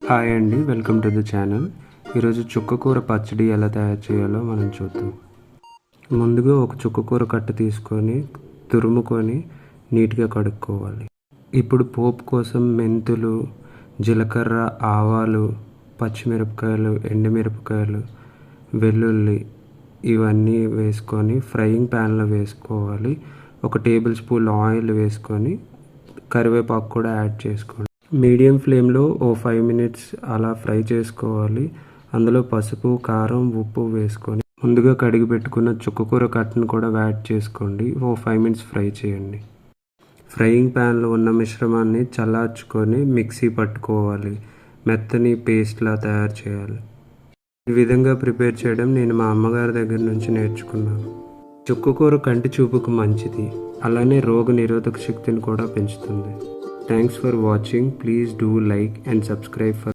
Hi అండి, welcome to the channel. ఈరోజు చుక్కకూర పచ్చడి ఎలా తయారు చేయాలో మనం చూద్దాం. ముందుగా ఒక చుక్కకూర కట్ట తీసుకొని తురుముకొని నీట్గా కడుక్కోవాలి. ఇప్పుడు పోపు కోసం మెంతులు, జీలకర్ర, ఆవాలు, పచ్చిమిరపకాయలు, ఎండుమిరపకాయలు, వెల్లుల్లి ఇవన్నీ వేసుకొని ఫ్రైయింగ్ ప్యాన్లో వేసుకోవాలి. 1 టేబుల్ స్పూన్ ఆయిల్ వేసుకొని కరివేపాకు కూడా యాడ్ చేసుకోండి. మీడియం ఫ్లేమ్లో 5 మినిట్స్ అలా ఫ్రై చేసుకోవాలి. అందులో పసుపు, కారం, ఉప్పు వేసుకొని ముందుగా కడిగి పెట్టుకున్న చుక్కకూర కట్టను కూడా యాడ్ చేసుకోండి. 5 మినిట్స్ ఫ్రై చేయండి. ఫ్రైయింగ్ ప్యాన్లో ఉన్న మిశ్రమాన్ని చల్లార్చుకొని మిక్సీ పట్టుకోవాలి. మెత్తని పేస్ట్లా తయారు చేయాలి. ఈ విధంగా ప్రిపేర్ చేయడం నేను మా అమ్మగారి దగ్గర నుంచి నేర్చుకున్నాను. చుక్కకూర కంటి చూపుకు మంచిది, అలానే రోగ నిరోధక శక్తిని కూడా పెంచుతుంది. Thanks for watching. Please do like and subscribe for